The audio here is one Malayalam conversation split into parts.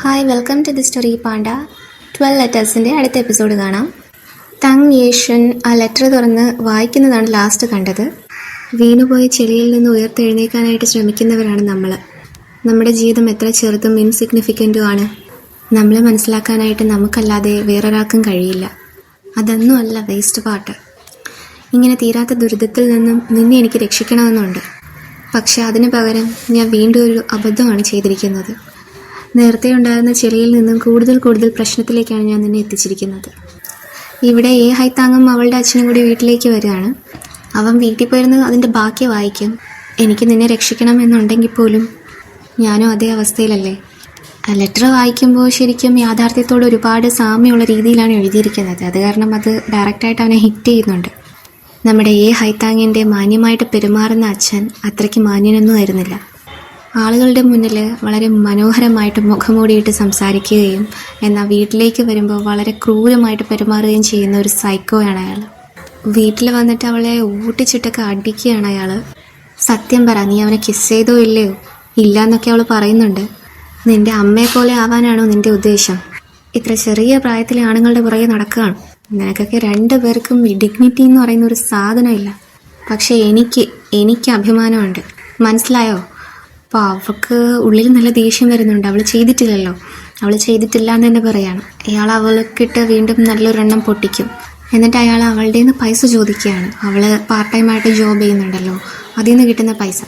Hi, welcome to the story panda. 12 ലെറ്റേഴ്സിൻ്റെ അടുത്ത എപ്പിസോഡ് കാണാം. തങ് യേഷൻ ആ ലെറ്റർ തുറന്ന് വായിക്കുന്നതാണ് ലാസ്റ്റ് കണ്ടത്. വീണുപോയ ചെളിയിൽ നിന്ന് ഉയർത്തെഴുന്നേക്കാനായിട്ട് ശ്രമിക്കുന്നവരാണ് നമ്മൾ. നമ്മുടെ ജീവിതം എത്ര ചെറുതും ഇൻസിഗ്നിഫിക്കൻറ്റും ആണ്. നമ്മളെ മനസ്സിലാക്കാനായിട്ട് നമുക്കല്ലാതെ വേറൊരാൾക്കും കഴിയില്ല. അതൊന്നും അല്ല വേസ്റ്റ് പാർട്ട്. ഇങ്ങനെ തീരാത്ത ദുരിതത്തിൽ നിന്നും നിന്നെ എനിക്ക് രക്ഷിക്കണമെന്നുണ്ട്. പക്ഷെ അതിന് പകരം ഞാൻ വീണ്ടും ഒരു അബദ്ധമാണ് ചെയ്തിരിക്കുന്നത്. നേരത്തെ ഉണ്ടായിരുന്ന ചെളിയിൽ നിന്നും കൂടുതൽ പ്രശ്നത്തിലേക്കാണ് ഞാൻ നിന്നെ എത്തിച്ചിരിക്കുന്നത്. ഇവിടെ ഹൈത്താങ്ങും അവളുടെ അച്ഛനും കൂടി വീട്ടിലേക്ക് വരികയാണ്. അവൻ വീട്ടിൽ പോയിരുന്ന് അതിൻ്റെ ബാക്കി വായിക്കും. എനിക്ക് നിന്നെ രക്ഷിക്കണം എന്നുണ്ടെങ്കിൽ പോലും ഞാനും അതേ അവസ്ഥയിലല്ലേ. ലെറ്റർ വായിക്കുമ്പോൾ ശരിക്കും യാഥാർത്ഥ്യത്തോട് ഒരുപാട് സാമ്യമുള്ള രീതിയിലാണ് എഴുതിയിരിക്കുന്നത്. അത് കാരണം അത് ഡയറക്റ്റായിട്ട് അവനെ ഹിറ്റ് ചെയ്യുന്നുണ്ട്. നമ്മുടെ ഹൈത്താങ്ങിൻ്റെ മാന്യമായിട്ട് പെരുമാറുന്ന അച്ഛൻ അത്രയ്ക്ക് മാന്യനൊന്നും ആയിരുന്നില്ല. ആളുകളുടെ മുന്നിൽ വളരെ മനോഹരമായിട്ട് മുഖംമൂടിയിട്ട് സംസാരിക്കുകയും എന്നാൽ വീട്ടിലേക്ക് വരുമ്പോൾ വളരെ ക്രൂരമായിട്ട് പെരുമാറുകയും ചെയ്യുന്ന ഒരു സൈക്കോയാണ് അയാൾ. വീട്ടിൽ വന്നിട്ട് അവളെ ഊട്ടിച്ചിട്ടൊക്കെ അടിക്കുകയാണ് അയാൾ. സത്യം പറ, നീ അവനെ കിസ് ചെയ്തോ ഇല്ലയോ? ഇല്ല എന്നൊക്കെ അവൾ പറയുന്നുണ്ട്. നിൻ്റെ അമ്മയെ പോലെ ആവാനാണോ നിൻ്റെ ഉദ്ദേശം? ഇത്ര ചെറിയ പ്രായത്തിലെ ആണുങ്ങളുടെ പുറകെ നടക്കുകയാണ്. നിനക്കൊക്കെ രണ്ടുപേർക്കും ഡിഗ്നിറ്റി എന്ന് പറയുന്ന ഒരു സാധനമില്ല. പക്ഷേ എനിക്ക് അഭിമാനമുണ്ട്, മനസ്സിലായോ? അപ്പോൾ അവൾക്ക് ഉള്ളിൽ നല്ല ദേഷ്യം വരുന്നുണ്ട്. അവൾ ചെയ്തിട്ടില്ലല്ലോ, അവൾ ചെയ്തിട്ടില്ല എന്ന് തന്നെ പറയാണ്. അയാൾ അവൾക്കിട്ട് വീണ്ടും നല്ലൊരെണ്ണം പൊട്ടിക്കും. എന്നിട്ട് അയാൾ അവളുടെ നിന്ന് പൈസ ചോദിക്കുകയാണ്. അവൾ പാർട്ട് ടൈമായിട്ട് ജോബ് ചെയ്യുന്നുണ്ടല്ലോ, അതിൽ നിന്ന് കിട്ടുന്ന പൈസ.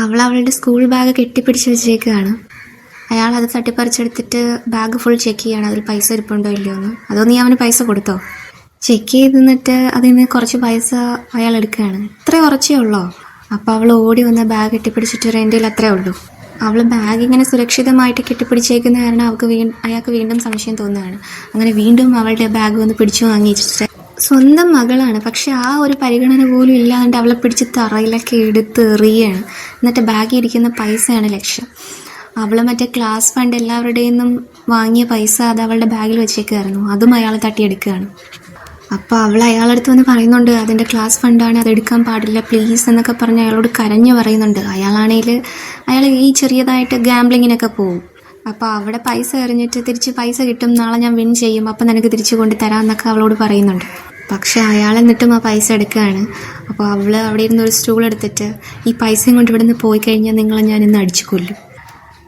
അവളുടെ സ്കൂൾ ബാഗ് കെട്ടിപ്പിടിച്ച് വെച്ചേക്കുകയാണ്. അയാൾ അത് തട്ടിപ്പറിച്ചെടുത്തിട്ട് ബാഗ് ഫുൾ ചെക്ക് ചെയ്യാണ്, അതിൽ പൈസ ഇരിപ്പുണ്ടോ ഇല്ലയോ എന്ന്. അതോ നീ അവന് പൈസ കൊടുത്തോ? ചെക്ക് ചെയ്തിട്ട് അതിൽ നിന്ന് കുറച്ച് പൈസ അയാൾ എടുക്കുകയാണ്. ഇത്ര കുറച്ചേ ഉള്ളോ? അപ്പോൾ അവൾ ഓടി വന്ന ബാഗ് കെട്ടിപ്പിടിച്ചിട്ട് എൻ്റെ അത്രേ ഉള്ളൂ. അവൾ ബാഗ് ഇങ്ങനെ സുരക്ഷിതമായിട്ട് കെട്ടിപ്പിടിച്ചേക്കുന്ന കാരണം അയാൾക്ക് വീണ്ടും സംശയം തോന്നുകയാണ്. അങ്ങനെ വീണ്ടും അവളുടെ ബാഗ് വന്ന് പിടിച്ചു വാങ്ങിച്ചിട്ട് സ്വന്തം മകളാണ്, പക്ഷെ ആ ഒരു പരിഗണന പോലും ഇല്ലാണ്ട് അവളെ പിടിച്ച് തറയിലൊക്കെ എടുത്ത് എറിയാണ്. എന്നിട്ട് ബാഗിൽ ഇരിക്കുന്ന പൈസയാണ് ലക്ഷ്യം. അവൾ മറ്റേ ക്ലാസ് ഫണ്ട് എല്ലാവരുടെയും നിന്നും വാങ്ങിയ പൈസ അത് അവളുടെ ബാഗിൽ വെച്ചേക്കായിരുന്നു. അതും അയാൾ തട്ടിയെടുക്കുകയാണ്. അപ്പോൾ അവൾ അയാളടുത്ത് വന്ന് പറയുന്നുണ്ട്, അതിൻ്റെ ക്ലാസ് ഫണ്ടാണ്, അതെടുക്കാൻ പാടില്ല പ്ലീസ് എന്നൊക്കെ പറഞ്ഞ് അയാളോട് കരഞ്ഞു പറയുന്നുണ്ട്. അയാൾ ഈ ചെറിയതായിട്ട് ഗാംബ്ലിങ്ങിനൊക്കെ പോകും. അപ്പോൾ അവിടെ പൈസ എറിഞ്ഞിട്ട് തിരിച്ച് പൈസ കിട്ടും, നാളെ ഞാൻ വിൻ ചെയ്യും, അപ്പം നിനക്ക് തിരിച്ചു കൊണ്ട് തരാമെന്നൊക്കെ അവളോട് പറയുന്നുണ്ട്. പക്ഷേ അയാൾ എന്നിട്ടും ആ പൈസ എടുക്കുകയാണ്. അപ്പോൾ അവൾ അവിടെ ഇരുന്നൊരു സ്റ്റൂൾ എടുത്തിട്ട്, ഈ പൈസയും കൊണ്ട് ഇവിടെ നിന്ന് പോയി കഴിഞ്ഞാൽ നിങ്ങളെ ഞാൻ ഇന്ന് അടിച്ചു കൊല്ലും.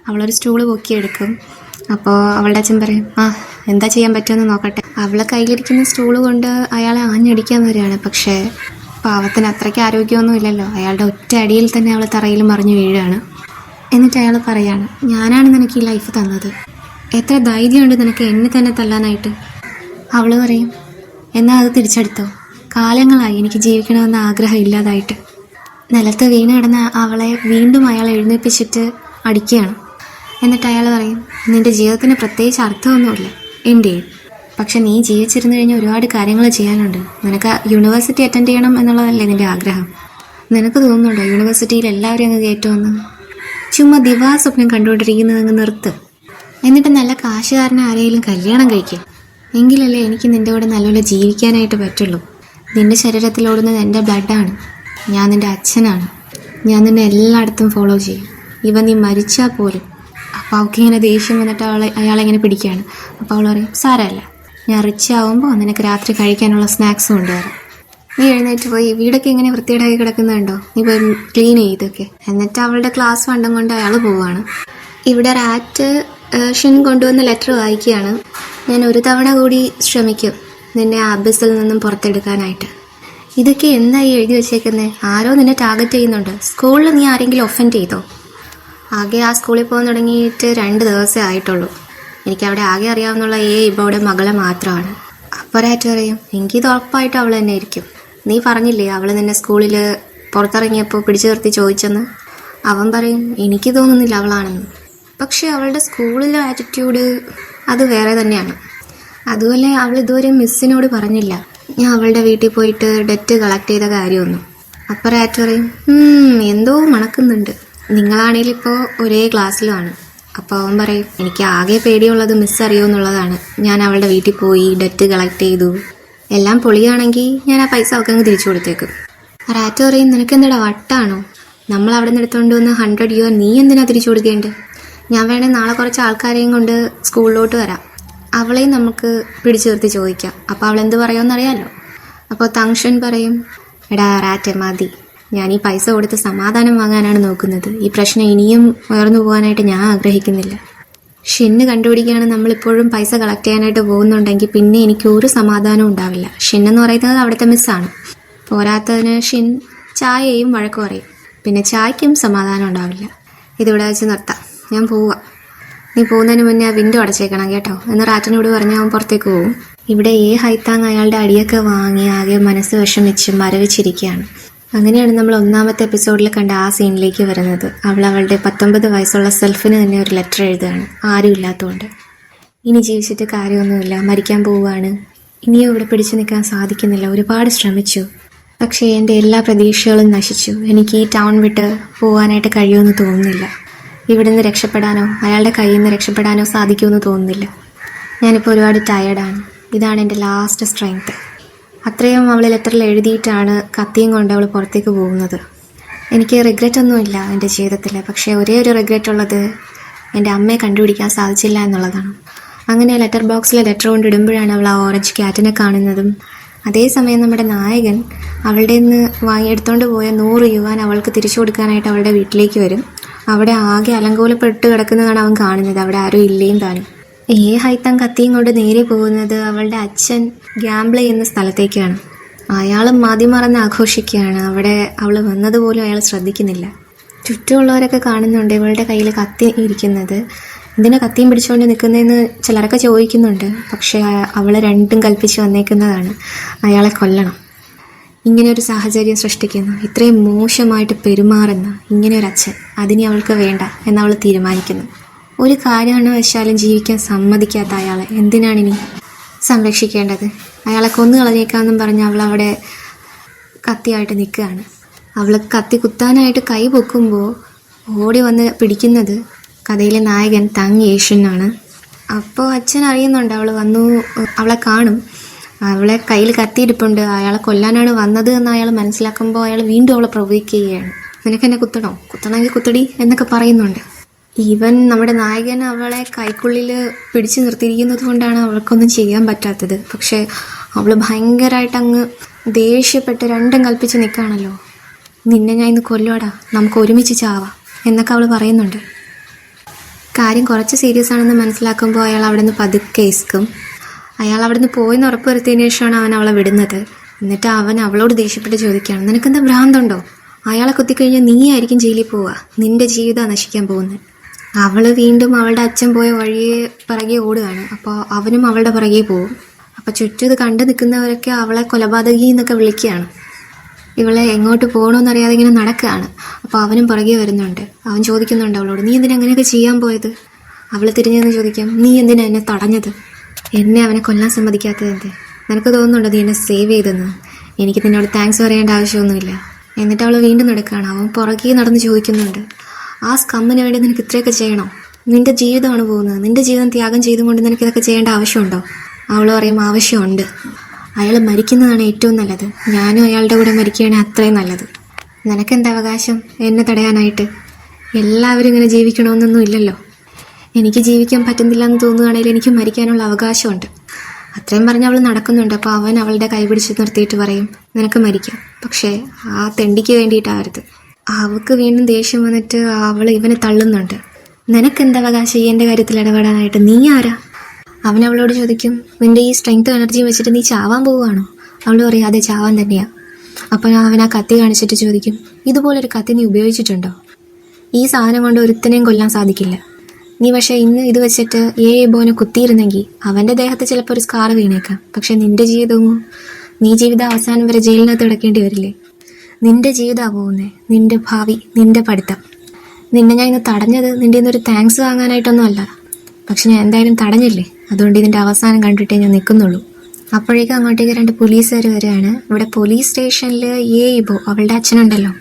അവളൊരു സ്റ്റൂള് പൊക്കിയെടുക്കും. അപ്പോൾ അവളുടെ അച്ഛൻ പറയും, എന്താ ചെയ്യാൻ പറ്റുമെന്ന് നോക്കട്ടെ. അവളെ കയ്യിലിരിക്കുന്ന സ്റ്റൂള് കൊണ്ട് അയാളെ ആഞ്ഞടിക്കാൻ വരികയാണ്. പക്ഷേ പാവത്തിന് അത്രയ്ക്ക് ആരോഗ്യമൊന്നും ഇല്ലല്ലോ. അയാളുടെ ഒറ്റ അടിയിൽ തന്നെ അവൾ തറയിൽ മറിഞ്ഞു വീഴുകയാണ്. എന്നിട്ട് അയാൾ പറയാണ്, ഞാനാണ് നിനക്ക് ഈ ലൈഫ് തന്നത്, എത്ര ധൈര്യമുണ്ട് നിനക്ക് എന്നെ തന്നെ തല്ലാനായിട്ട്. അവൾ പറയും, എന്നാൽ അത് തിരിച്ചെടുത്തോ, കാലങ്ങളായി എനിക്ക് ജീവിക്കണമെന്ന ആഗ്രഹം ഇല്ലാതായിട്ട്. നിലത്ത് വീണ് കിടന്ന അവളെ വീണ്ടും അയാൾ എഴുന്നേൽപ്പിച്ചിട്ട് അടിക്കുകയാണ്. എന്നിട്ട് അയാൾ പറയും, നിൻ്റെ ജീവിതത്തിന് പ്രത്യേകിച്ച് അർത്ഥമൊന്നുമില്ല എൻ്റെ, പക്ഷെ നീ ജീവിച്ചിരുന്നു കഴിഞ്ഞാൽ ഒരുപാട് കാര്യങ്ങൾ ചെയ്യാനുണ്ട്. നിനക്ക് യൂണിവേഴ്സിറ്റി അറ്റൻഡ് ചെയ്യണം എന്നുള്ളതല്ലേ നിൻ്റെ ആഗ്രഹം? നിനക്ക് തോന്നുന്നുണ്ടോ യൂണിവേഴ്സിറ്റിയിൽ എല്ലാവരും അങ്ങ് കയറ്റുമെന്ന്? ചുമ്മാ ദിവാസ്വപ്നം കണ്ടുകൊണ്ടിരിക്കുന്നത് അങ്ങ് നിർത്ത്. എന്നിട്ട് നല്ല കാശുകാരനെ ആരെങ്കിലും കല്യാണം കഴിക്കും, എങ്കിലല്ലേ എനിക്ക് നിൻ്റെ കൂടെ നല്ലപോലെ ജീവിക്കാനായിട്ട് പറ്റുള്ളൂ. നിൻ്റെ ശരീരത്തിലോടുന്നത് എൻ്റെ ബ്ലഡാണ്. ഞാൻ നിൻ്റെ അച്ഛനാണ്. ഞാൻ നിന്നെ എല്ലായിടത്തും ഫോളോ ചെയ്യും, ഇവ നീ മരിച്ചാൽ പോലും. അപ്പോൾ അവൾക്കിങ്ങനെ ദേഷ്യം വന്നിട്ട് അയാളെങ്ങനെ പിടിക്കുകയാണ്. അപ്പോൾ അവൾ പറയും, സാരമല്ല, ഞാൻ റിച്ച് ആവുമ്പോൾ നിനക്ക് രാത്രി കഴിക്കാനുള്ള സ്നാക്സ് കൊണ്ടുവരാം. നീ എഴുന്നേറ്റ് പോയി വീടൊക്കെ ഇങ്ങനെ വൃത്തികേടായി കിടക്കുന്നുണ്ടോ, നീ പോയി ക്ലീൻ ചെയ്തൊക്കെ. എന്നിട്ട് അവളുടെ ക്ലാസ് ഫണ്ടും കൊണ്ട് അയാൾ പോവുകയാണ്. ഇവിടെ ഷൻ കൊണ്ടുവന്ന ലെറ്റർ വായിക്കുകയാണ്. ഞാൻ ഒരു തവണ കൂടി ശ്രമിക്കും നിന്നെ ആബിസിൽ നിന്നും പുറത്തെടുക്കാനായിട്ട്. ഇതൊക്കെ എന്തായി എഴുതി വെച്ചേക്കുന്നത്? ആരോ നിന്നെ ടാർഗറ്റ് ചെയ്യുന്നുണ്ട്. സ്കൂളിൽ നീ ആരെങ്കിലും ഒഫൻഡ് ചെയ്തോ? ആകെ ആ സ്കൂളിൽ പോകാൻ തുടങ്ങിയിട്ട് 2 ദിവസമേ ആയിട്ടുള്ളൂ. എനിക്കവിടെ ആകെ അറിയാവുന്നുള്ള ഇബോയുടെ മകളെ മാത്രമാണ്. അപ്പറായിട്ട് പറയും, എനിക്കിത് ഉറപ്പായിട്ട് അവൾ തന്നെ ആയിരിക്കും. നീ പറഞ്ഞില്ലേ അവൾ നിന്നെ സ്കൂളിൽ പുറത്തിറങ്ങിയപ്പോൾ പിടിച്ചു നിർത്തി ചോദിച്ചെന്ന്? അവൻ പറയും, എനിക്ക് തോന്നുന്നില്ല അവളാണെന്ന്. പക്ഷെ അവളുടെ സ്കൂളിലെ ആറ്റിറ്റ്യൂഡ് അത് വേറെ തന്നെയാണ്. അതുപോലെ അവൾ ഇതുവരെ മിസ്സിനോട് പറഞ്ഞില്ല ഞാൻ അവളുടെ വീട്ടിൽ പോയിട്ട് ഡെറ്റ് കളക്ട് ചെയ്ത കാര്യമൊന്നും. അപ്പറായിട്ട് പറയും, എന്തോ മണക്കുന്നുണ്ട്. നിങ്ങളാണെങ്കിൽ ഇപ്പോൾ ഒരേ ക്ലാസ്സിലുമാണ്. അപ്പോൾ അവൻ പറയും, എനിക്ക് ആകെ പേടിയുള്ളത് മിസ് അറിയുമെന്നുള്ളതാണ്. ഞാൻ അവളുടെ വീട്ടിൽ പോയി ഡെറ്റ് കളക്ട് ചെയ്തു, എല്ലാം പൊളിയാണെങ്കിൽ ഞാൻ ആ പൈസ അവൾക്ക് അങ്ങ് തിരിച്ചു കൊടുത്തേക്കും. റാറ്റ് പറയും, നിനക്ക് എന്താടാ വട്ടാണോ? നമ്മൾ അവിടെ നിന്ന് എടുത്തുകൊണ്ട് വന്ന് 100 രൂപ നീ എന്തിനാ തിരിച്ചു കൊടുക്കേണ്ടത്? ഞാൻ വേണേൽ നാളെ കുറച്ച് ആൾക്കാരെയും കൊണ്ട് സ്കൂളിലോട്ട് വരാം, അവളെയും നമുക്ക് പിടിച്ചു നിർത്തി ചോദിക്കാം, അപ്പോൾ അവൾ എന്ത് പറയുമെന്നറിയാമല്ലോ. അപ്പോൾ തങ്ഷൻ പറയും, എടാ റാറ്റെ മതി, ഞാൻ ഈ പൈസ കൊടുത്ത് സമാധാനം വാങ്ങാനാണ് നോക്കുന്നത്. ഈ പ്രശ്നം ഇനിയും ഉയർന്നു പോകാനായിട്ട് ഞാൻ ആഗ്രഹിക്കുന്നില്ല. ഷിന്ന് കണ്ടുപിടിക്കുകയാണ് നമ്മളിപ്പോഴും പൈസ കളക്ട് ചെയ്യാനായിട്ട് പോകുന്നുണ്ടെങ്കിൽ പിന്നെ എനിക്ക് ഒരു സമാധാനവും ഉണ്ടാവില്ല. ഷിൻ എന്ന് പറയുന്നത് അവിടുത്തെ മിസ്സാണ്. പോരാത്തതിന് ഷിൻ ചായയും വഴക്ക് പറയും, പിന്നെ ചായക്കും സമാധാനം ഉണ്ടാവില്ല. ഇതിവിടെ വെച്ച് നിർത്താം, ഞാൻ പോവാ. നീ പോകുന്നതിന് മുന്നേ ആ വിൻഡോ അടച്ചേക്കണം കേട്ടോ എന്ന് റാറ്റിനോട് പറഞ്ഞ് അവൻ പുറത്തേക്ക് പോകും. ഇവിടെ ഹൈത്താങ് അയാളുടെ അടിയൊക്കെ വാങ്ങി ആകെ മനസ്സ് വിഷമിച്ച് മരവിച്ചിരിക്കുകയാണ്. അങ്ങനെയാണ് നമ്മൾ 1ാമത്തെ എപ്പിസോഡിൽ കണ്ട ആ സീനിലേക്ക് വരുന്നത്. അവളുടെ 19 വയസ്സുള്ള സെൽഫിന് തന്നെ ഒരു ലെറ്റർ എഴുതുകയാണ്, ആരും ഇല്ലാത്തതുകൊണ്ട്. ഇനി ജീവിച്ചിട്ട് കാര്യമൊന്നുമില്ല, മരിക്കാൻ പോവുകയാണ്, ഇനിയും ഇവിടെ പിടിച്ചു നിൽക്കാൻ സാധിക്കുന്നില്ല, ഒരുപാട് ശ്രമിച്ചു, പക്ഷേ എൻ്റെ എല്ലാ പ്രതീക്ഷകളും നശിച്ചു. എനിക്ക് ഈ ടൗൺ വിട്ട് പോകാനായിട്ട് കഴിയുമെന്ന് തോന്നുന്നില്ല. ഇവിടുന്ന് രക്ഷപ്പെടാനോ അയാളുടെ കയ്യിൽ നിന്ന് രക്ഷപ്പെടാനോ സാധിക്കുമെന്ന് തോന്നുന്നില്ല. ഞാനിപ്പോൾ ഒരുപാട് ടയേർഡാണ്, ഇതാണ് എൻ്റെ ലാസ്റ്റ് സ്ട്രെങ്ത്. അത്രയും അവൾ ലെറ്ററിൽ എഴുതിയിട്ടാണ് കത്തിയും കൊണ്ട് അവൾ പുറത്തേക്ക് പോകുന്നത്. എനിക്ക് റിഗ്രറ്റ് ഒന്നുമില്ല എൻ്റെ ജീവിതത്തിൽ, പക്ഷേ ഒരേ ഒരു റിഗ്രറ്റ് ഉള്ളത് എൻ്റെ അമ്മയെ കണ്ടുപിടിക്കാൻ സാധിച്ചില്ല എന്നുള്ളതാണ്. അങ്ങനെ ലെറ്റർ ബോക്സിൽ ലെറ്റർ കൊണ്ട് ഇടുമ്പോഴാണ് അവൾ ആ ഓറഞ്ച് ക്യാറ്റിനെ കാണുന്നതും. അതേസമയം നമ്മുടെ നായകൻ അവളുടെ നിന്ന് എടുത്തുകൊണ്ട് പോയ 100 യുവാൻ അവൾക്ക് തിരിച്ചു കൊടുക്കാനായിട്ട് അവളുടെ വീട്ടിലേക്ക് വരും. അവിടെ ആകെ അലങ്കോലപ്പെട്ട് കിടക്കുന്നതാണ് അവൻ കാണുന്നത്. അവിടെ ആരും ഇല്ലേയും താനും. ഹൈത്താങ് കത്തിയും കൊണ്ട് നേരെ പോകുന്നത് അവളുടെ അച്ഛൻ ഗ്യാമ്പിൾ ചെയ്യുന്ന സ്ഥലത്തേക്കാണ്. അയാൾ മതിമറന്ന് ആഘോഷിക്കുകയാണ്. അവിടെ അവൾ വന്നതുപോലും അയാൾ ശ്രദ്ധിക്കുന്നില്ല. ചുറ്റുമുള്ളവരൊക്കെ കാണുന്നുണ്ട് ഇവളുടെ കയ്യിൽ കത്തി ഇരിക്കുന്നത്. എന്തിനാ കത്തിയും പിടിച്ചുകൊണ്ട് നിൽക്കുന്നതെന്ന് ചിലരൊക്കെ ചോദിക്കുന്നുണ്ട്. പക്ഷേ അവൾ രണ്ടും കൽപ്പിച്ച് വന്നേക്കുന്നതാണ്, അയാളെ കൊല്ലണം. ഇങ്ങനെയൊരു സാഹചര്യം സൃഷ്ടിക്കുന്നു, ഇത്രയും മോശമായിട്ട് പെരുമാറുന്ന ഇങ്ങനെയൊരു അച്ഛൻ, അതിനെ അവൾക്ക് വേണ്ട എന്നവൾ തീരുമാനിക്കുന്നു. ഒരു കാര്യമാണ് വെച്ചാലും ജീവിക്കാൻ സമ്മതിക്കാത്ത അയാളെ എന്തിനാണിനി സംരക്ഷിക്കേണ്ടത്? അയാളെ കൊന്നു കളഞ്ഞേക്കാമെന്നും പറഞ്ഞ് അവൾ അവിടെ കത്തിയായിട്ട് നിൽക്കുകയാണ്. അവൾ കത്തി കുത്താനായിട്ട് കൈ പൊക്കുമ്പോൾ ഓടി വന്ന് പിടിക്കുന്നത് കഥയിലെ നായകൻ തങ് യേഷനാണ്. അപ്പോൾ അച്ഛൻ അറിയുന്നുണ്ട് അവൾ വന്നു, അവളെ കാണും, അവളെ കയ്യിൽ കത്തിയിരിപ്പുണ്ട്, അയാളെ കൊല്ലാനാണ് വന്നത് എന്ന് അയാൾ മനസ്സിലാക്കുമ്പോൾ അയാൾ വീണ്ടും അവളെ പ്രൊവോക്ക് ചെയ്യുകയാണ്. നിനക്കെന്നെ കുത്തണമെങ്കിൽ കുത്തടി എന്നൊക്കെ പറയുന്നുണ്ട്. ഈവൻ നമ്മുടെ നായകൻ അവളെ കൈക്കുള്ളിൽ പിടിച്ചു നിർത്തിയിരിക്കുന്നത് കൊണ്ടാണ് അവൾക്കൊന്നും ചെയ്യാൻ പറ്റാത്തത്. പക്ഷേ അവൾ ഭയങ്കരമായിട്ട് അങ്ങ് ദേഷ്യപ്പെട്ട് രണ്ടും കൽപ്പിച്ച് നിൽക്കുകയാണല്ലോ. നിന്നെ ഞാൻ ഇന്ന് കൊല്ലുവാടാ, നമുക്ക് ഒരുമിച്ച് ചാവാം എന്നൊക്കെ അവൾ പറയുന്നുണ്ട്. കാര്യം കുറച്ച് സീരിയസ് ആണെന്ന് മനസ്സിലാക്കുമ്പോൾ അയാൾ അവിടെ നിന്ന് പതുക്കെ ഇസ്ക്കും. അയാൾ അവിടെ നിന്ന് പോയെന്ന് ഉറപ്പ് വരുത്തിയതിനു ശേഷമാണ് അവൻ അവളെ വിടുന്നത്. എന്നിട്ട് അവൻ അവളോട് ദേഷ്യപ്പെട്ട് ചോദിക്കുകയാണ്, നിനക്കെന്താ ഭ്രാന്തുണ്ടോ? അയാളെ കുത്തിക്കഴിഞ്ഞാൽ നീ ആയിരിക്കും ജയിലിൽ പോവുക, നിന്റെ ജീവിതമാണ് നശിക്കാൻ പോകുന്നത്. അവൾ വീണ്ടും അവളുടെ അച്ഛൻ പോയ വഴിയെ പിറകെ ഓടുകയാണ്. അപ്പോൾ അവനും അവളുടെ പിറകെ പോവും. അപ്പോൾ ചുറ്റും ഇത് കണ്ടു നിൽക്കുന്നവരൊക്കെ അവളെ കൊലപാതകി എന്നൊക്കെ വിളിക്കുകയാണ്. ഇവളെ എങ്ങോട്ട് പോകണമെന്നറിയാതെ ഇങ്ങനെ നടക്കുകയാണ്. അപ്പോൾ അവനും പുറകെ വരുന്നുണ്ട്. അവൻ ചോദിക്കുന്നുണ്ട് അവളോട്, നീ എന്തിനാ അങ്ങനെയൊക്കെ ചെയ്യാൻ പോയത്? അവൾ തിരിഞ്ഞെന്ന് ചോദിക്കാം, നീ എന്തിനാ എന്നെ തടഞ്ഞത്? എന്നെ അവനെ കൊല്ലാൻ സമ്മതിക്കാത്തത് എന്ത്? നിനക്ക് തോന്നുന്നുണ്ടോ നീ എന്നെ സേവ് ചെയ്തെന്ന്? എനിക്ക് നിന്നോട് താങ്ക്സ് പറയേണ്ട ആവശ്യമൊന്നുമില്ല. എന്നിട്ട് അവൾ വീണ്ടും നടക്കുകയാണ്. അവൻ പുറകെ നടന്ന് ചോദിക്കുന്നുണ്ട്, ആ സ്കമ്മിന് വേണ്ടി നിനക്ക് ഇത്രയൊക്കെ ചെയ്യണോ? നിന്റെ ജീവിതമാണ് പോകുന്നത്, നിന്റെ ജീവിതം ത്യാഗം ചെയ്തുകൊണ്ട് നിനക്ക് ഇതൊക്കെ ചെയ്യേണ്ട ആവശ്യമുണ്ടോ? അവൾ പറയും, ആവശ്യമുണ്ട്. അയാൾ മരിക്കുന്നതാണ് ഏറ്റവും നല്ലത്, ഞാനും അയാളുടെ കൂടെ മരിക്കുകയാണെങ്കിൽ അത്രയും നല്ലത്. നിനക്കെന്താ അവകാശം എന്നെ തടയാനായിട്ട്? എല്ലാവരും ഇങ്ങനെ ജീവിക്കണമെന്നൊന്നും ഇല്ലല്ലോ. എനിക്ക് ജീവിക്കാൻ പറ്റുന്നില്ല എന്ന് തോന്നുകയാണെങ്കിൽ എനിക്ക് മരിക്കാനുള്ള അവകാശമുണ്ട്. അത്രയും പറഞ്ഞ് അവൾ നടക്കുന്നുണ്ട്. അപ്പോൾ അവൻ അവളുടെ കൈ പിടിച്ച് നിർത്തിയിട്ട് പറയും, നിനക്ക് മരിക്കാം, പക്ഷേ ആ തെണ്ടിക്ക് വേണ്ടിയിട്ടാവരുത്. അവൾക്ക് വീണ്ടും ദേഷ്യം വന്നിട്ട് അവൾ ഇവനെ തള്ളുന്നുണ്ട്. നിനക്കെന്താ അവകാശം എൻ്റെ കാര്യത്തിൽ ഇടപെടാനായിട്ട്? നീ ആരാ? അവൻ അവളോട് ചോദിക്കും, നിന്റെ ഈ സ്ട്രെങ്ത്തും എനർജിയും വെച്ചിട്ട് നീ ചാവാൻ പോവുകയാണോ? അവൾ പറയും, അതെ, ചാവാൻ തന്നെയാണ്. അപ്പോൾ അവൻ ആ കത്തി കാണിച്ചിട്ട് ചോദിക്കും, ഇതുപോലൊരു കത്തി നീ ഉപയോഗിച്ചിട്ടുണ്ടോ? ഈ സാധനം കൊണ്ട് ഒരുത്തനെയും കൊല്ലാൻ സാധിക്കില്ല. നീ പക്ഷേ ഇന്ന് ഇത് വെച്ചിട്ട് ബോനെ കുത്തിയിരുന്നെങ്കിൽ അവൻ്റെ ദേഹത്ത് ചിലപ്പോൾ ഒരു സ്കാർ വീണേക്കാം. പക്ഷെ നിന്റെ ജീവിതമോ? നീ ജീവിതം അവസാനം വരെ ജയിലിനകത്ത് കിടക്കേണ്ടി വരില്ലേ? നിന്റെ ജീവിതമാണ് പോകുന്നേ, നിന്റെ ഭാവി, നിന്റെ പഠിത്തം. നിന്നെ ഞാൻ ഇന്ന് തടഞ്ഞത് നിന്റെ ഇന്നൊരു താങ്ക്സ് വാങ്ങാനായിട്ടൊന്നും അല്ല. പക്ഷെ ഞാൻ എന്തായാലും തടഞ്ഞില്ലേ, അതുകൊണ്ട് ഇതിൻ്റെ അവസാനം കണ്ടിട്ടേ ഞാൻ നിൽക്കുന്നുള്ളൂ. അപ്പോഴേക്കും അങ്ങോട്ടേക്ക് 2 പോലീസുകാർ വരികയാണ്. ഇവിടെ പോലീസ് സ്റ്റേഷനിൽ ഇബോ, അവളുടെ അച്ഛനുണ്ടല്ലോ,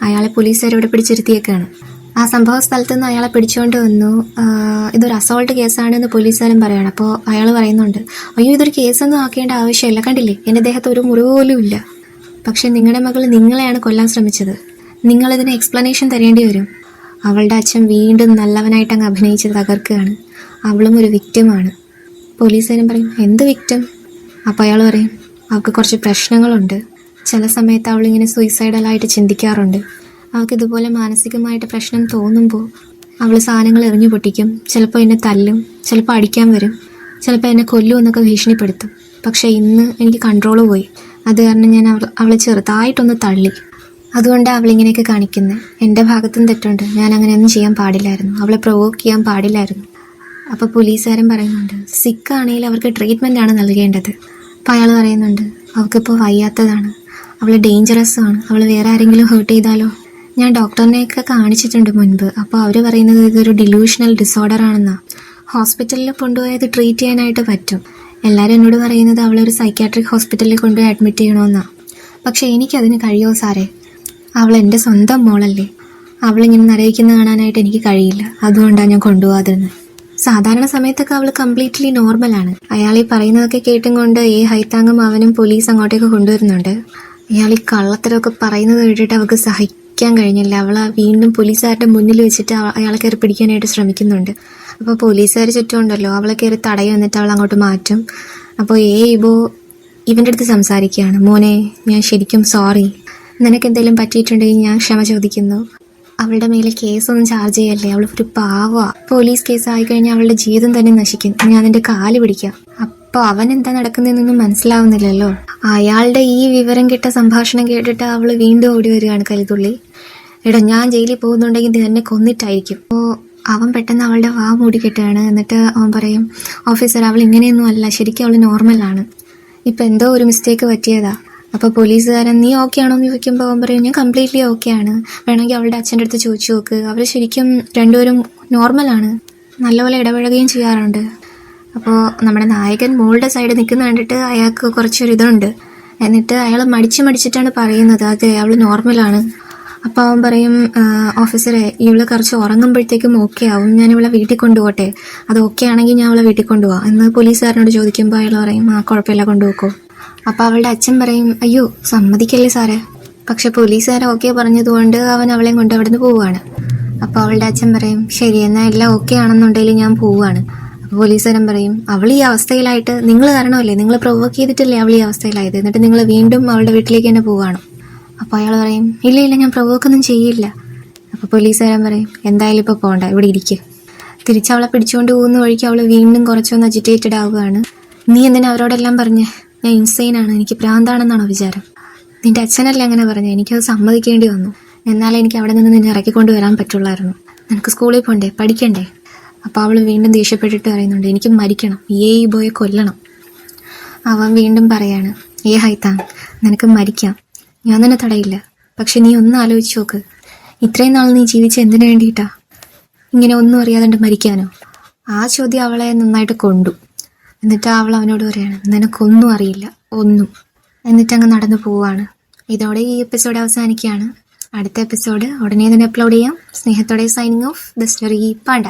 അയാളെ പോലീസുകാർ ഇവിടെ പിടിച്ചിരുത്തിയേക്കാണ്. ആ സംഭവ സ്ഥലത്ത് നിന്ന് അയാളെ പിടിച്ചുകൊണ്ട് വന്നു. ഇതൊരു അസോൾട്ട് കേസാണെന്ന് പോലീസുകാരൻ പറയുകയാണ്. അപ്പോൾ അയാൾ പറയുന്നുണ്ട്, അയ്യോ, ഇതൊരു കേസൊന്നും ആക്കേണ്ട ആവശ്യമില്ല, കണ്ടില്ലേ എൻ്റെ ദേഹത്ത് ഒരു മുറിവ് പോലും ഇല്ല. പക്ഷെ നിങ്ങളുടെ മകൾ നിങ്ങളെയാണ് കൊല്ലാൻ ശ്രമിച്ചത്, നിങ്ങളിതിന് എക്സ്പ്ലനേഷൻ തരേണ്ടി വരും. അവളുടെ അച്ഛൻ വീണ്ടും നല്ലവനായിട്ട് അങ്ങ് അഭിനയിച്ച് തകർക്കുകയാണ്. അവളും ഒരു വിക്റ്റിമാണ്. പോലീസുകാരൻ പറയും, എന്ത് വിക്റ്റിം? അപ്പോൾ അയാൾ പറയും, അവൾക്ക് കുറച്ച് പ്രശ്നങ്ങളുണ്ട്. ചില സമയത്ത് അവളിങ്ങനെ സൂയിസൈഡലായിട്ട് ചിന്തിക്കാറുണ്ട്. അവൾക്ക് ഇതുപോലെ മാനസികമായിട്ട് പ്രശ്നം തോന്നുമ്പോൾ അവൾ സാധനങ്ങൾ എറിഞ്ഞു പൊട്ടിക്കും. ചിലപ്പോൾ എന്നെ തല്ലും, ചിലപ്പോൾ അടിക്കാൻ വരും, ചിലപ്പോൾ എന്നെ കൊല്ലും എന്നൊക്കെ ഭീഷണിപ്പെടുത്തും. പക്ഷേ ഇന്ന് എനിക്ക് കൺട്രോൾ പോയി. അത് കാരണം ഞാൻ അവളെ ചെറുതായിട്ടൊന്ന് തള്ളി. അതുകൊണ്ടാണ് അവളിങ്ങനെയൊക്കെ കാണിക്കുന്നത്. എൻ്റെ ഭാഗത്തും തെറ്റുണ്ട്. ഞാൻ അങ്ങനെയൊന്നും ചെയ്യാൻ പാടില്ലായിരുന്നു. അവളെ പ്രൊവോക്ക് ചെയ്യാൻ പാടില്ലായിരുന്നു. അപ്പോൾ പോലീസുകാരൻ പറയുന്നുണ്ട്, സിക്കാണെങ്കിൽ അവർക്ക് ട്രീറ്റ്മെൻ്റ് ആണ് നൽകേണ്ടത്. അപ്പോൾ അയാൾ പറയുന്നുണ്ട്, അവൾക്കിപ്പോൾ വയ്യാത്തതാണ്, അവൾ ഡേഞ്ചറസ് ആണ്, അവൾ വേറെ ആരെങ്കിലും ഹേർട്ട് ചെയ്താലോ? ഞാൻ ഡോക്ടറിനെയൊക്കെ കാണിച്ചിട്ടുണ്ട് മുൻപ്. അപ്പോൾ അവർ പറയുന്നത് ഇതൊരു ഡിലൂഷണൽ ഡിസോർഡർ ആണെന്നാണ്. ഹോസ്പിറ്റലിൽ കൊണ്ടുപോയത് ട്രീറ്റ് ചെയ്യാനായിട്ട് പറ്റും. എല്ലാവരും എന്നോട് പറയുന്നത് അവളൊരു സൈക്യാട്രിക് ഹോസ്പിറ്റലിൽ കൊണ്ടുപോയി അഡ്മിറ്റ് ചെയ്യണമെന്നാണ്. പക്ഷേ എനിക്കതിന് കഴിയുമോ സാറേ? അവൾ എൻ്റെ സ്വന്തം മോളല്ലേ. അവളിങ്ങനെ നരയിക്കുന്ന കാണാനായിട്ട് എനിക്ക് കഴിയില്ല. അതുകൊണ്ടാണ് ഞാൻ കൊണ്ടുപോകാതിരുന്നത്. സാധാരണ സമയത്തൊക്കെ അവൾ കംപ്ലീറ്റ്ലി നോർമലാണ്. അയാൾ ഈ പറയുന്നതൊക്കെ കേട്ടും കൊണ്ട് ഹൈത്താങ്ങും അവനും പോലീസ് അങ്ങോട്ടേക്ക് കൊണ്ടുവരുന്നുണ്ട്. അയാൾ ഈ കള്ളത്തരമൊക്കെ പറയുന്നത് കേട്ടിട്ട് അവൾക്ക് സഹിക്കാൻ കഴിഞ്ഞില്ല. അവൾ വീണ്ടും പോലീസുകാരുടെ മുന്നിൽ വെച്ചിട്ട് അയാളെ കയറി പിടിക്കാനായിട്ട് ശ്രമിക്കുന്നുണ്ട്. അപ്പോൾ പോലീസുകാർ ചുറ്റുമുണ്ടല്ലോ, അവളെ കയറി തടയും, എന്നിട്ട് അവൾ അങ്ങോട്ട് മാറ്റും. അപ്പോൾ ഇബോ ഇവൻ്റെ അടുത്ത് സംസാരിക്കുകയാണ്, മോനെ ഞാൻ ശരിക്കും സോറി, നിനക്ക് എന്തെങ്കിലും പറ്റിയിട്ടുണ്ടെങ്കിൽ ഞാൻ ക്ഷമ ചോദിക്കുന്നു. അവളുടെ മേലെ കേസൊന്നും ചാർജ് ചെയ്യല്ലേ, അവൾ ഒരു പാവമാണ്. പോലീസ് കേസ് ആയിക്കഴിഞ്ഞാൽ അവളുടെ ജീവിതം തന്നെ നശിക്കും. ഞാൻ നിന്റെ കാല് പിടിക്കാം. അപ്പോൾ അവൻ എന്താ നടക്കുന്നതെന്നൊന്നും മനസ്സിലാവുന്നില്ലല്ലോ. അയാളുടെ ഈ വിവരം കിട്ട സംഭാഷണം കേട്ടിട്ട് അവൾ വീണ്ടും ഓടി വരികയാണ് കലിതുള്ളി. എടാ ഞാൻ ജയിലിൽ പോകുന്നുണ്ടെങ്കിൽ ഇത് എന്നെ കൊന്നിട്ടായിരിക്കും. അപ്പോൾ അവൻ പെട്ടെന്ന് അവളുടെ വാ മൂടി കെട്ടുകയാണ്. എന്നിട്ട് അവൻ പറയും, ഓഫീസർ അവൾ ഇങ്ങനെയൊന്നും അല്ല, ശരിക്കും അവൾ നോർമലാണ്, ഇപ്പം എന്തോ ഒരു മിസ്റ്റേക്ക് പറ്റിയതാ. അപ്പോൾ പോലീസുകാരൻ നീ ഓക്കെ ആണോ എന്ന് ചോദിക്കുമ്പോൾ അവൻ പറയും, ഞാൻ കംപ്ലീറ്റ്ലി ഓക്കെ ആണ്, വേണമെങ്കിൽ അവളുടെ അച്ഛൻ്റെ അടുത്ത് ചോദിച്ചു നോക്ക്, അവർ ശരിക്കും രണ്ടുപേരും നോർമലാണ്, നല്ലപോലെ ഇടപഴകുകയും ചെയ്യാറുണ്ട്. അപ്പോൾ നമ്മുടെ നായകൻ മോളുടെ സൈഡ് നിൽക്കുന്ന കണ്ടിട്ട് അയാൾക്ക് കുറച്ചൊരിതുണ്ട്. എന്നിട്ട് അയാൾ മടിച്ചിട്ടാണ് പറയുന്നത്, അതെ അവൾ നോർമലാണ്. അപ്പോൾ അവൻ പറയും, ഓഫീസറെ ഇവള് കുറച്ച് ഉറങ്ങുമ്പോഴത്തേക്കും ഓക്കെ ആവും, ഞാൻ ഇവളെ വീട്ടിൽ കൊണ്ടുപോട്ടെ, അത് ഓക്കെ ആണെങ്കിൽ ഞാൻ അവളെ വീട്ടിൽ കൊണ്ടുപോകാം എന്ന് പോലീസുകാരനോട് ചോദിക്കുമ്പോൾ അയാൾ പറയും, കുഴപ്പമില്ല കൊണ്ടുപോക്കോ. അപ്പോൾ അവളുടെ അച്ഛൻ പറയും, അയ്യോ സമ്മതിക്കല്ലേ സാറേ. പക്ഷെ പോലീസുകാരെ ഓക്കെ പറഞ്ഞതുകൊണ്ട് അവൻ അവളെയും കൊണ്ട് അവിടെ നിന്ന് പോവുകയാണ്. അപ്പോൾ അവളുടെ അച്ഛൻ പറയും, ശരി എന്നാൽ എല്ലാം ഓക്കെ ആണെന്നുണ്ടെങ്കിൽ ഞാൻ പോവുകയാണ്. അപ്പോൾ പോലീസുകാരൻ പറയും, അവൾ ഈ അവസ്ഥയിലായിട്ട് നിങ്ങൾ കാരണമല്ലേ, നിങ്ങൾ പ്രൊവോക്ക് ചെയ്തിട്ടല്ലേ അവൾ ഈ അവസ്ഥയിലായത്, എന്നിട്ട് നിങ്ങൾ വീണ്ടും അവളുടെ വീട്ടിലേക്ക് തന്നെ പോവുകയാണ്. അപ്പോൾ അയാൾ പറയും, ഇല്ല ഞാൻ പ്രൊവോക്കൊന്നും ചെയ്യില്ല. അപ്പോൾ പോലീസുകാരൻ പറയും, എന്തായാലും ഇപ്പോൾ പോകണ്ട, ഇവിടെ ഇരിക്കുക. തിരിച്ചവളെ പിടിച്ചുകൊണ്ട് പോകുന്ന വഴിക്ക് അവൾ വീണ്ടും കുറച്ചൊന്ന് അജിറ്റേറ്റഡ് ആവുകയാണ്. നീ എന്തിനാ അവരോടെല്ലാം പറഞ്ഞേ? ഞാൻ ഇൻസെയിനാണ്, എനിക്ക് ഭ്രാന്താണെന്നാണോ വിചാരം? നിന്റെ അച്ഛനല്ലേ അങ്ങനെ പറഞ്ഞു, എനിക്കത് സമ്മതിക്കേണ്ടി വന്നു. എന്നാലേ എനിക്ക് അവിടെ നിന്ന് നിന്നെ ഇറക്കിക്കൊണ്ട് വരാൻ പറ്റുള്ളായിരുന്നു. നിനക്ക് സ്കൂളിൽ പോകണ്ടേ, പഠിക്കണ്ടേ? അപ്പോൾ അവൾ വീണ്ടും ദേഷ്യപ്പെട്ടിട്ട് പറയുന്നുണ്ട്, എനിക്ക് മരിക്കണം, ഈ ബോയെ കൊല്ലണം. അവൻ വീണ്ടും പറയാണ്, ഹൈത്താങ് നിനക്ക് മരിക്കാം, ഞാൻ തന്നെ തടയില്ല. പക്ഷെ നീ ഒന്ന് ആലോചിച്ച് നോക്ക്, ഇത്രയും നാൾ നീ ജീവിച്ച എന്തിനു വേണ്ടിയിട്ടാ? ഇങ്ങനെ ഒന്നും അറിയാതെ മരിക്കാനോ? ആ ചോദ്യം അവളെ നന്നായിട്ട് കൊണ്ടു. എന്നിട്ട് അവൾ അവനോട് പറയാണ്, നിനക്കൊന്നും അറിയില്ല, ഒന്നും. എന്നിട്ടങ്ങ് നടന്നു പോവുകയാണ്. ഇതോടെ ഈ എപ്പിസോഡ് അവസാനിക്കുകയാണ്. അടുത്ത എപ്പിസോഡ് ഉടനെ തന്നെ അപ്ലോഡ് ചെയ്യാം. സ്നേഹത്തോടെ signing off, the story Panda.